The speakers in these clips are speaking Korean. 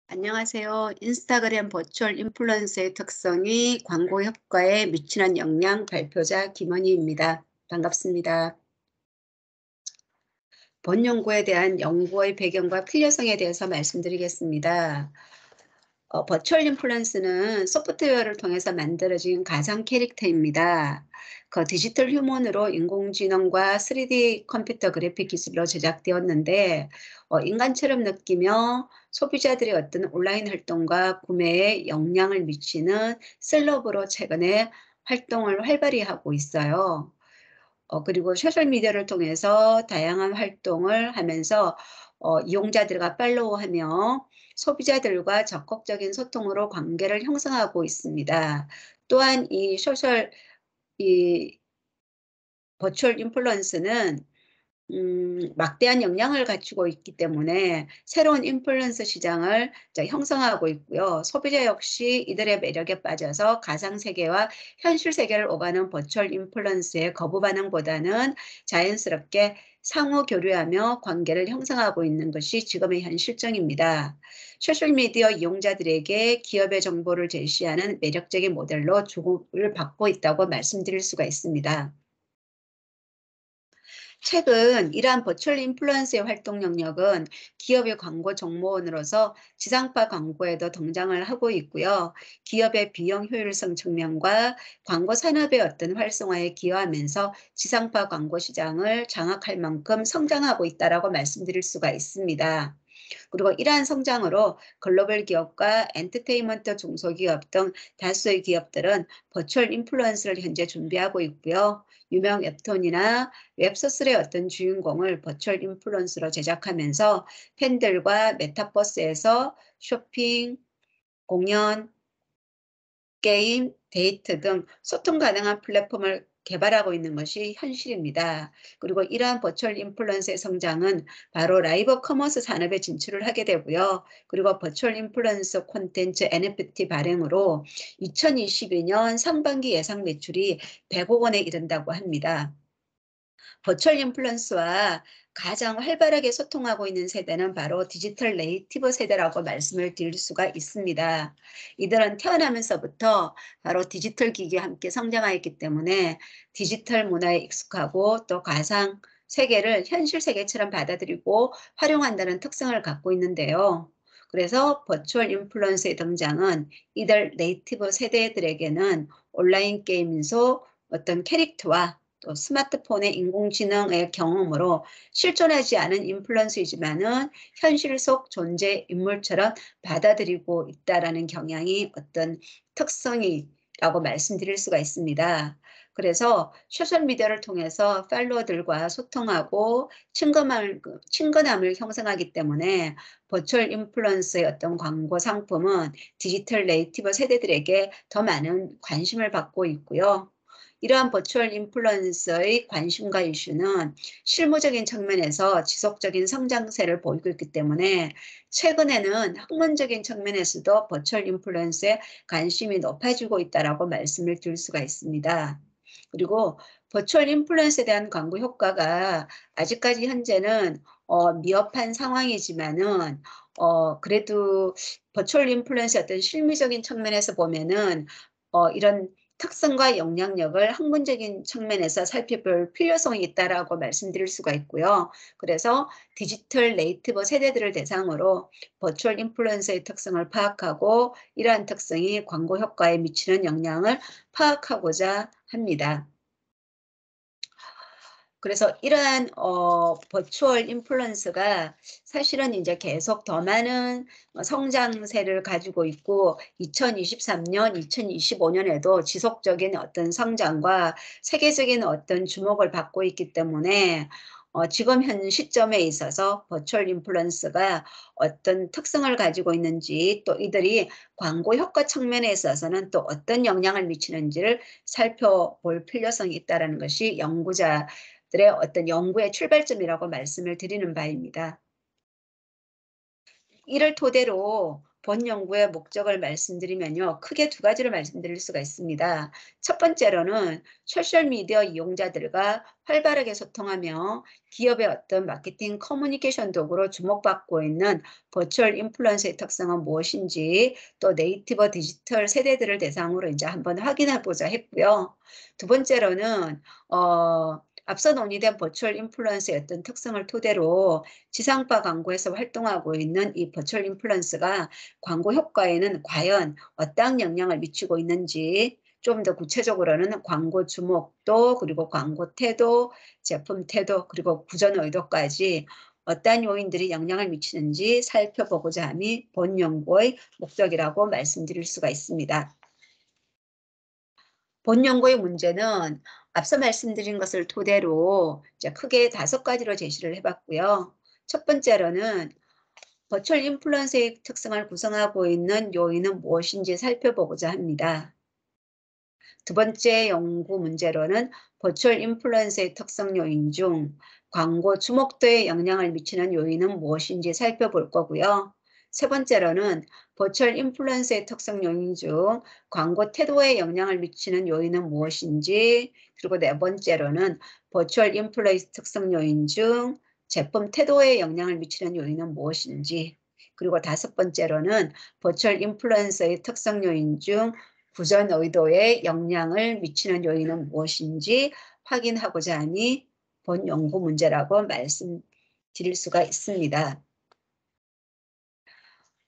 안녕하세요. 인스타그램 버추얼 인플루언서의 특성이 광고 효과에 미치는 영향 발표자 김원희입니다. 반갑습니다. 본 연구에 대한 연구의 배경과 필요성에 대해서 말씀드리겠습니다. 버추얼 인플루언스는 소프트웨어를 통해서 만들어진 가상 캐릭터입니다. 디지털 휴먼으로 인공지능과 3D 컴퓨터 그래픽 기술로 제작되었는데 인간처럼 느끼며 소비자들의 어떤 온라인 활동과 구매에 영향을 미치는 셀럽으로 최근에 활동을 활발히 하고 있어요. 그리고 소셜미디어를 통해서 다양한 활동을 하면서 이용자들과 팔로우하며 소비자들과 적극적인 소통으로 관계를 형성하고 있습니다. 또한 이 버추얼 인플루언스는 막대한 영향을 갖추고 있기 때문에 새로운 인플루언서 시장을 형성하고 있고요. 소비자 역시 이들의 매력에 빠져서 가상 세계와 현실 세계를 오가는 버추얼 인플루언서의 거부 반응보다는 자연스럽게 상호 교류하며 관계를 형성하고 있는 것이 지금의 현 실정입니다. 소셜미디어 이용자들에게 기업의 정보를 제시하는 매력적인 모델로 주목을 받고 있다고 말씀드릴 수가 있습니다. 최근 이러한 버추얼 인플루언서의 활동 영역은 기업의 광고 정보원으로서 지상파 광고에도 등장을 하고 있고요. 기업의 비용 효율성 측면과 광고 산업의 어떤 활성화에 기여하면서 지상파 광고 시장을 장악할 만큼 성장하고 있다라고 말씀드릴 수가 있습니다. 그리고 이러한 성장으로 글로벌 기업과 엔터테인먼트 중소기업 등 다수의 기업들은 버추얼 인플루언서를 현재 준비하고 있고요. 유명 웹툰이나 웹소설의 어떤 주인공을 버추얼 인플루언서로 제작하면서 팬들과 메타버스에서 쇼핑, 공연, 게임, 데이트 등 소통 가능한 플랫폼을 개발하고 있는 것이 현실입니다. 그리고 이러한 버추얼 인플루언서의 성장은 바로 라이브 커머스 산업에 진출을 하게 되고요. 그리고 버추얼 인플루언서 콘텐츠 NFT 발행으로 2022년 상반기 예상 매출이 100억 원에 이른다고 합니다. 버추얼 인플루언서와 가장 활발하게 소통하고 있는 세대는 바로 디지털 네이티브 세대라고 말씀을 드릴 수가 있습니다. 이들은 태어나면서부터 바로 디지털 기기와 함께 성장하였기 때문에 디지털 문화에 익숙하고 또 가상 세계를 현실 세계처럼 받아들이고 활용한다는 특성을 갖고 있는데요. 그래서 버추얼 인플루언서의 등장은 이들 네이티브 세대들에게는 온라인 게임 속 어떤 캐릭터와 또 스마트폰의 인공지능의 경험으로 실존하지 않은 인플루언서이지만은 현실 속 존재 인물처럼 받아들이고 있다라는 경향이 어떤 특성이라고 말씀드릴 수가 있습니다. 그래서 소셜미디어를 통해서 팔로워들과 소통하고 친근함을 형성하기 때문에 버추얼 인플루언서의 어떤 광고 상품은 디지털 네이티브 세대들에게 더 많은 관심을 받고 있고요. 이러한 버추얼 인플루언서의 관심과 이슈는 실무적인 측면에서 지속적인 성장세를 보이고 있기 때문에 최근에는 학문적인 측면에서도 버추얼 인플루언서에 관심이 높아지고 있다라고 말씀을 드릴 수가 있습니다. 그리고 버추얼 인플루언서에 대한 광고 효과가 아직까지 현재는 미흡한 상황이지만은 그래도 버추얼 인플루언서의 어떤 실무적인 측면에서 보면은 이런 특성과 영향력을 학문적인 측면에서 살펴볼 필요성이 있다라고 말씀드릴 수가 있고요. 그래서 디지털 네이티브 세대들을 대상으로 버추얼 인플루언서의 특성을 파악하고 이러한 특성이 광고 효과에 미치는 영향을 파악하고자 합니다. 그래서 이러한 버추얼 인플루언스가 사실은 이제 계속 더 많은 성장세를 가지고 있고 2023년, 2025년에도 지속적인 어떤 성장과 세계적인 어떤 주목을 받고 있기 때문에 지금 현 시점에 있어서 버추얼 인플루언스가 어떤 특성을 가지고 있는지 또 이들이 광고 효과 측면에 있어서는 또 어떤 영향을 미치는지를 살펴볼 필요성이 있다라는 것이 연구자들의 어떤 연구의 출발점이라고 말씀을 드리는 바입니다. 이를 토대로 본 연구의 목적을 말씀드리면요. 크게 두 가지를 말씀드릴 수가 있습니다. 첫 번째로는 소셜미디어 이용자들과 활발하게 소통하며 기업의 어떤 마케팅 커뮤니케이션 도구로 주목받고 있는 버추얼 인플루언서의 특성은 무엇인지 또 네이티브 디지털 세대들을 대상으로 이제 한번 확인해 보자 했고요. 두 번째로는 앞서 논의된 버추얼 인플루언서의 어떤 특성을 토대로 지상파 광고에서 활동하고 있는 이 버추얼 인플루언서가 광고 효과에는 과연 어떠한 영향을 미치고 있는지 좀 더 구체적으로는 광고 주목도 그리고 광고 태도, 제품 태도 그리고 구전 의도까지 어떠한 요인들이 영향을 미치는지 살펴보고자 함이 본 연구의 목적이라고 말씀드릴 수가 있습니다. 본 연구의 문제는 앞서 말씀드린 것을 토대로 이제 크게 5가지로 제시를 해봤고요. 첫 번째로는 버추얼 인플루언서의 특성을 구성하고 있는 요인은 무엇인지 살펴보고자 합니다. 두 번째 연구 문제로는 버추얼 인플루언서의 특성 요인 중 광고 주목도에 영향을 미치는 요인은 무엇인지 살펴볼 거고요. 세 번째로는 버추얼 인플루언서의 특성 요인 중 광고 태도에 영향을 미치는 요인은 무엇인지, 그리고 네 번째로는 버추얼 인플루언서 특성 요인 중 제품 태도에 영향을 미치는 요인은 무엇인지, 그리고 다섯 번째로는 버추얼 인플루언서의 특성 요인 중 구전 의도에 영향을 미치는 요인은 무엇인지 확인하고자 하니 본 연구 문제라고 말씀드릴 수가 있습니다.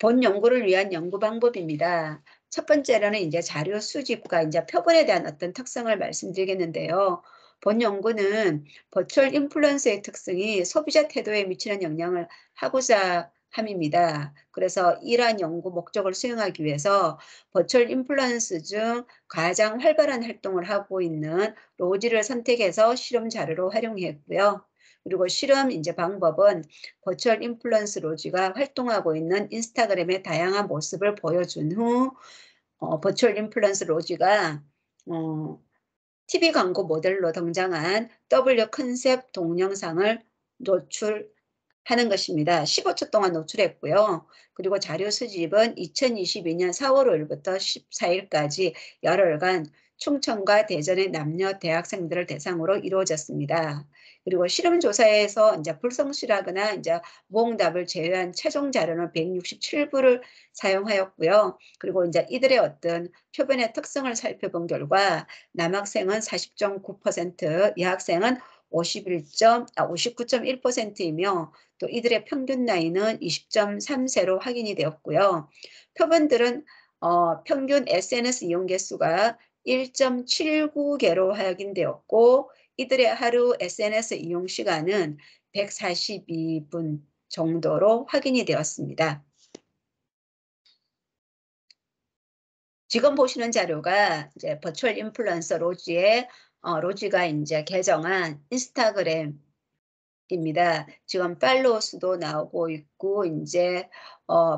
본 연구를 위한 연구 방법입니다. 첫 번째로는 이제 자료 수집과 이제 표본에 대한 어떤 특성을 말씀드리겠는데요. 본 연구는 버추얼 인플루언서의 특성이 소비자 태도에 미치는 영향을 하고자 함입니다. 그래서 이러한 연구 목적을 수행하기 위해서 버추얼 인플루언서 중 가장 활발한 활동을 하고 있는 로지를 선택해서 실험 자료로 활용했고요. 그리고 실험 이제 방법은 버추얼 인플루언서 로지가 활동하고 있는 인스타그램의 다양한 모습을 보여준 후 버추얼 인플루언서 로지가 TV 광고 모델로 등장한 W 컨셉 동영상을 노출하는 것입니다. 15초 동안 노출했고요. 그리고 자료 수집은 2022년 4월 5일부터 14일까지 열흘간 충청과 대전의 남녀 대학생들을 대상으로 이루어졌습니다. 그리고 실험조사에서 이제 불성실하거나 이제 무응답을 제외한 최종 자료는 167부를 사용하였고요. 그리고 이제 이들의 어떤 표본의 특성을 살펴본 결과 남학생은 40.9%, 여학생은 59.1%이며 또 이들의 평균 나이는 20.3세로 확인이 되었고요. 표본들은 평균 SNS 이용 개수가 1.79개로 확인되었고 이들의 하루 SNS 이용 시간은 142분 정도로 확인이 되었습니다. 지금 보시는 자료가 이제 버추얼 인플루언서 로지의 로지가 이제 개정한 인스타그램입니다. 지금 팔로워 수도 나오고 있고 이제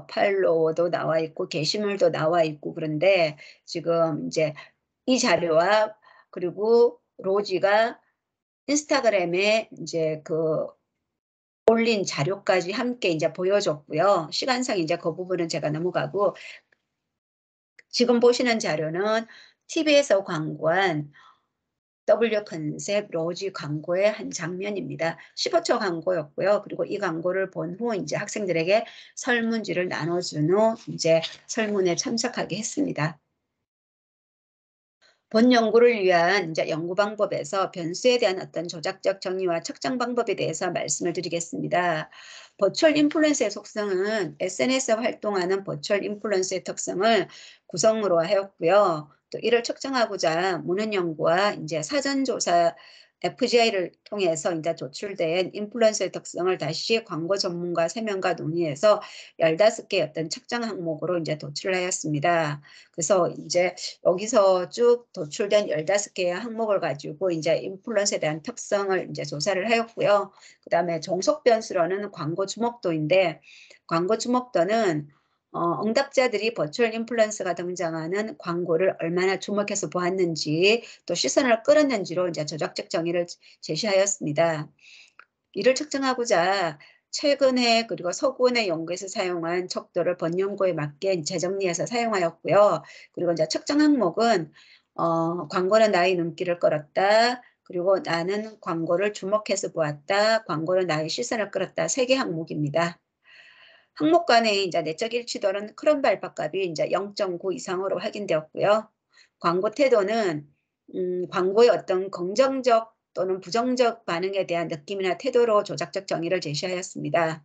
팔로워도 나와 있고 게시물도 나와 있고 그런데 지금 이제 이 자료와 그리고 로지가 인스타그램에 이제 그 올린 자료까지 함께 이제 보여줬고요. 시간상 이제 그 부분은 제가 넘어가고 지금 보시는 자료는 TV에서 광고한 W 컨셉 로지 광고의 한 장면입니다. 15초 광고였고요. 그리고 이 광고를 본 후 이제 학생들에게 설문지를 나눠준 후 이제 설문에 참석하게 했습니다. 본 연구를 위한 이제 연구 방법에서 변수에 대한 어떤 조작적 정의와 측정 방법에 대해서 말씀을 드리겠습니다. 버추얼 인플루언서의 속성은 SNS에 활동하는 버추얼 인플루언서의 특성을 구성으로 하였고요. 또 이를 측정하고자 문헌 연구와 이제 사전 조사 FGI를 통해서 이제 도출된 인플루언서의 특성을 다시 광고 전문가 3명과 논의해서 15개의 어떤 측정 항목으로 이제 도출을 하였습니다. 그래서 이제 여기서 쭉 도출된 15개의 항목을 가지고 이제 인플루언서에 대한 특성을 이제 조사를 하였고요. 그다음에 종속 변수로는 광고 주목도인데 광고 주목도는 응답자들이 버추얼 인플루언서가 등장하는 광고를 얼마나 주목해서 보았는지 또 시선을 끌었는지로 이제 조작적 정의를 제시하였습니다. 이를 측정하고자 최근에 그리고 서구의 연구에서 사용한 척도를 본연구에 맞게 재정리해서 사용하였고요. 그리고 이제 측정 항목은 광고는 나의 눈길을 끌었다. 그리고 나는 광고를 주목해서 보았다. 광고는 나의 시선을 끌었다. 3개 항목입니다. 항목 간의 이제 내적 일치도는 크롬 발파값이 이제 0.9 이상으로 확인되었고요. 광고 태도는 광고의 어떤 긍정적 또는 부정적 반응에 대한 느낌이나 태도로 조작적 정의를 제시하였습니다.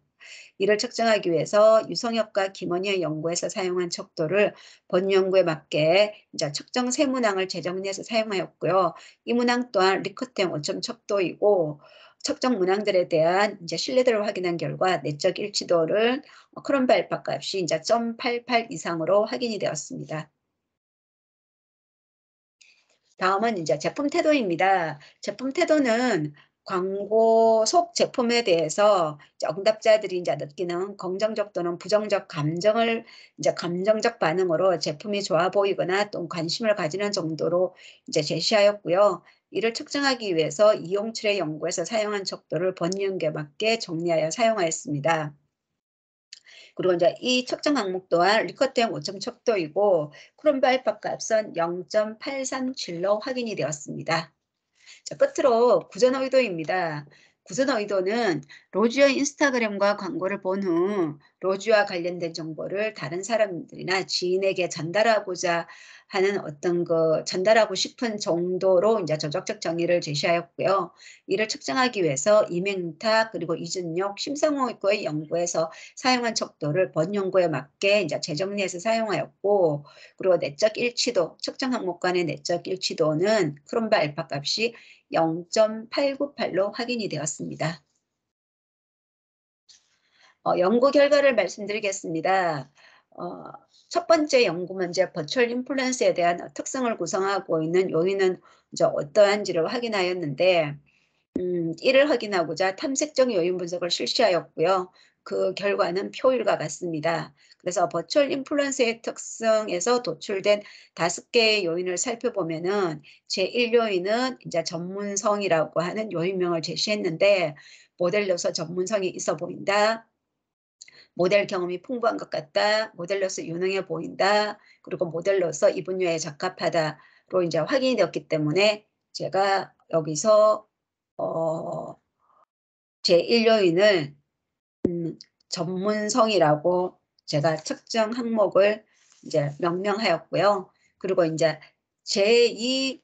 이를 측정하기 위해서 유성혁과 김원희의 연구에서 사용한 척도를 본 연구에 맞게 이제 측정 세 문항을 재정리해서 사용하였고요. 이 문항 또한 리커템 5점 척도이고 측정 문항들에 대한 이제 신뢰도를 확인한 결과 내적 일치도를 크롬 발파 값이 이제 0.88 이상으로 확인이 되었습니다. 다음은 이제 제품 태도입니다. 제품 태도는 광고 속 제품에 대해서 이제 응답자들이 이제 느끼는 긍정적 또는 부정적 감정을 이제 감정적 반응으로 제품이 좋아 보이거나 또 관심을 가지는 정도로 이제 제시하였고요. 이를 측정하기 위해서 이용출의 연구에서 사용한 척도를 본연구에 맞게 정리하여 사용하였습니다. 그리고 이제 이 측정 항목 또한 리커트형 5점 척도이고 크롬바 알파 값은 0.837로 확인이 되었습니다. 자, 끝으로 구전 의도입니다. 구전 의도는 로즈의 인스타그램과 광고를 본 후 로즈와 관련된 정보를 다른 사람들이나 지인에게 전달하고자 하는 어떤 전달하고 싶은 정도로 이제 조작적 정의를 제시하였고요. 이를 측정하기 위해서 이맹타 그리고 이준yok, 심성호의 연구에서 사용한 척도를 본 연구에 맞게 이제 재정리해서 사용하였고, 그리고 내적 일치도, 측정 항목 간의 내적 일치도는 크롬바 알파 값이 0.898로 확인이 되었습니다. 연구 결과를 말씀드리겠습니다. 첫 번째 연구 문제 버추얼 인플루언스에 대한 특성을 구성하고 있는 요인은 이제 어떠한지를 확인하였는데 이를 확인하고자 탐색적 요인 분석을 실시하였고요. 그 결과는 표일과 같습니다. 그래서 버추얼 인플루언스의 특성에서 도출된 5개의 요인을 살펴보면은 제1요인은 이제 전문성이라고 하는 요인명을 제시했는데 모델로서 전문성이 있어 보인다. 모델 경험이 풍부한 것 같다. 모델로서 유능해 보인다. 그리고 모델로서 이 분야에 적합하다로 이제 확인이 되었기 때문에 제가 여기서 제1요인을 전문성이라고 제가 측정 항목을 이제 명명하였고요. 그리고 이제 제2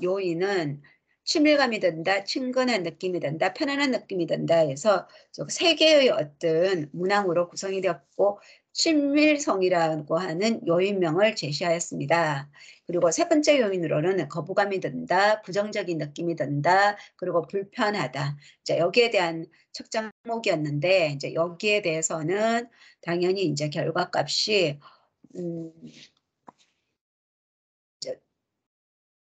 요인은 친밀감이 든다, 친근한 느낌이 든다, 편안한 느낌이 든다 해서 세 개의 어떤 문항으로 구성이 되었고 친밀성이라고 하는 요인명을 제시하였습니다. 그리고 세 번째 요인으로는 거부감이 든다, 부정적인 느낌이 든다, 그리고 불편하다. 자, 여기에 대한 측정 항목이었는데 이제 여기에 대해서는 당연히 이제 결과값이 음,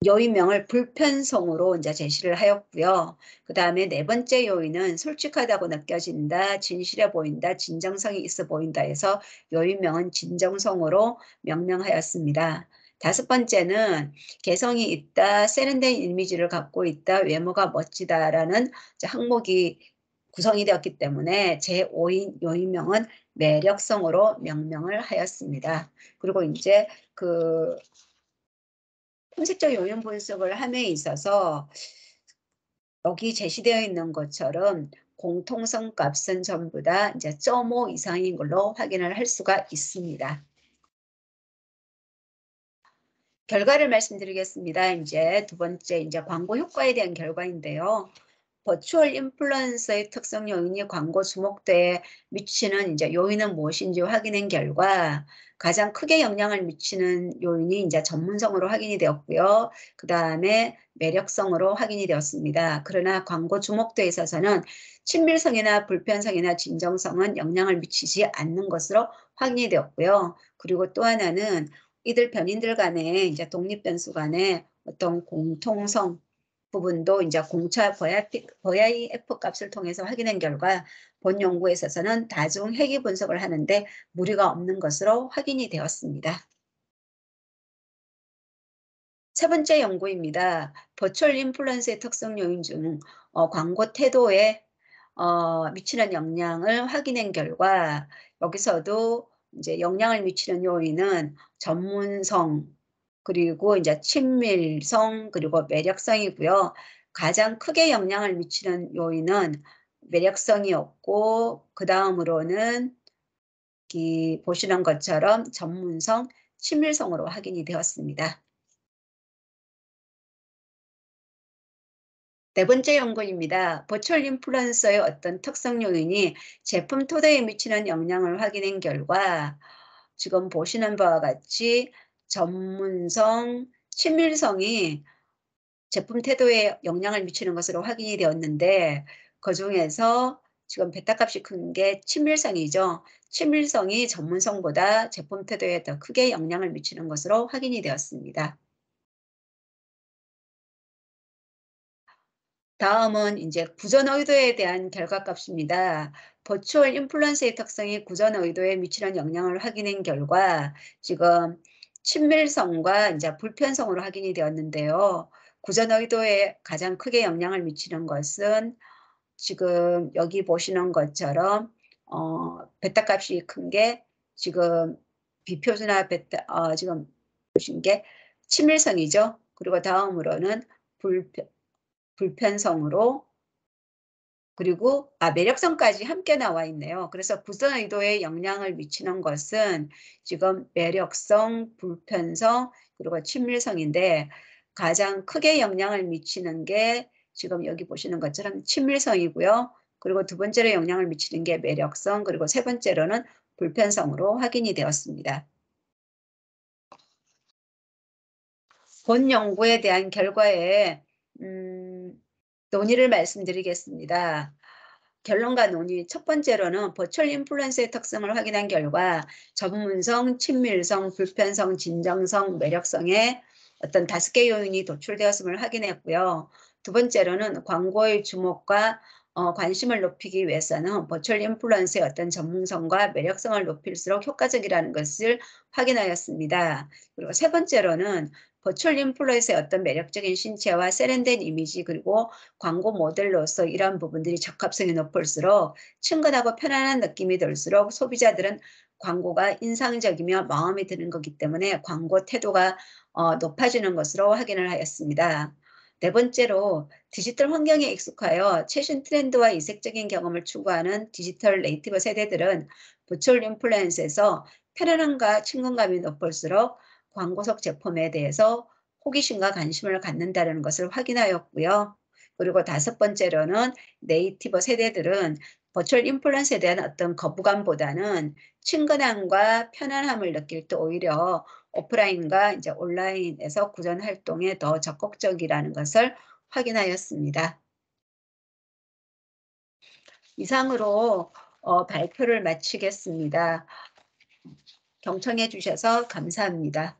요인명을 불편성으로 이제 제시를 하였고요. 그 다음에 네 번째 요인은 솔직하다고 느껴진다, 진실해 보인다, 진정성이 있어 보인다 해서 요인명은 진정성으로 명명하였습니다. 다섯 번째는 개성이 있다, 세련된 이미지를 갖고 있다, 외모가 멋지다라는 항목이 구성이 되었기 때문에 제5인 요인명은 매력성으로 명명을 하였습니다. 그리고 이제 그 탐색적 요인 분석을 함에 있어서 여기 제시되어 있는 것처럼 공통성 값은 전부 다 이제 0.5 이상인 걸로 확인을 할 수가 있습니다. 결과를 말씀드리겠습니다. 이제 두 번째 이제 광고 효과에 대한 결과인데요. 버추얼 인플루언서의 특성 요인이 광고 주목도에 미치는 이제 요인은 무엇인지 확인한 결과 가장 크게 영향을 미치는 요인이 이제 전문성으로 확인이 되었고요. 그 다음에 매력성으로 확인이 되었습니다. 그러나 광고 주목도에 있어서는 친밀성이나 불편성이나 진정성은 영향을 미치지 않는 것으로 확인이 되었고요. 그리고 또 하나는 이들 변인들 간의 이제 독립 변수 간의 어떤 공통성 부분도 이제 공차 VIF 값을 통해서 확인한 결과 본 연구에 있어서는 다중 회귀 분석을 하는데 무리가 없는 것으로 확인이 되었습니다. 세 번째 연구입니다. 버추얼 인플루언스의 특성 요인 중 광고 태도에 미치는 영향을 확인한 결과 여기서도 이제 영향을 미치는 요인은 전문성 그리고 이제 친밀성 그리고 매력성이고요. 가장 크게 영향을 미치는 요인은 매력성이었고 그다음으로는 이 보시는 것처럼 전문성, 친밀성으로 확인이 되었습니다. 네 번째 연구입니다. 버추얼 인플루언서의 어떤 특성 요인이 제품 토대에 미치는 영향을 확인한 결과 지금 보시는 바와 같이 전문성, 친밀성이 제품 태도에 영향을 미치는 것으로 확인이 되었는데 그중에서 지금 베타 값이 큰 게 친밀성이죠. 친밀성이 전문성보다 제품 태도에 더 크게 영향을 미치는 것으로 확인이 되었습니다. 다음은 이제 구전 의도에 대한 결과값입니다. 버추얼 인플루언서의 특성이 구전 의도에 미치는 영향을 확인한 결과 지금 친밀성과 이제 불편성으로 확인이 되었는데요. 구전 의도에 가장 크게 영향을 미치는 것은 지금 여기 보시는 것처럼 베타 값이 큰 게 지금 비표준화 베타 지금 보신 게 친밀성이죠. 그리고 다음으로는 불편 불편성으로 그리고 매력성까지 함께 나와 있네요. 그래서 구성 의도에 영향을 미치는 것은 지금 매력성, 불편성, 그리고 친밀성인데 가장 크게 영향을 미치는 게 지금 여기 보시는 것처럼 친밀성이고요. 그리고 두 번째로 영향을 미치는 게 매력성, 그리고 세 번째로는 불편성으로 확인이 되었습니다. 본 연구에 대한 결과에 논의를 말씀드리겠습니다. 결론과 논의 첫 번째로는 버추얼 인플루언서의 특성을 확인한 결과 전문성, 친밀성, 불편성, 진정성, 매력성의 어떤 5개 요인이 도출되었음을 확인했고요. 두 번째로는 광고의 주목과 관심을 높이기 위해서는 버추얼 인플루언서의 어떤 전문성과 매력성을 높일수록 효과적이라는 것을 확인하였습니다. 그리고 세 번째로는 버추얼 인플루언서의 어떤 매력적인 신체와 세련된 이미지 그리고 광고 모델로서 이러한 부분들이 적합성이 높을수록 친근하고 편안한 느낌이 들수록 소비자들은 광고가 인상적이며 마음에 드는 거기 때문에 광고 태도가 높아지는 것으로 확인을 하였습니다. 네 번째로 디지털 환경에 익숙하여 최신 트렌드와 이색적인 경험을 추구하는 디지털 네이티브 세대들은 버추얼 인플루언스에서 편안함과 친근감이 높을수록 광고 속 제품에 대해서 호기심과 관심을 갖는다는 것을 확인하였고요. 그리고 다섯 번째로는 네이티브 세대들은 버추얼 인플루언스에 대한 어떤 거부감보다는 친근함과 편안함을 느낄 때 오히려 오프라인과 이제 온라인에서 구전 활동에 더 적극적이라는 것을 확인하였습니다. 이상으로 발표를 마치겠습니다. 경청해 주셔서 감사합니다.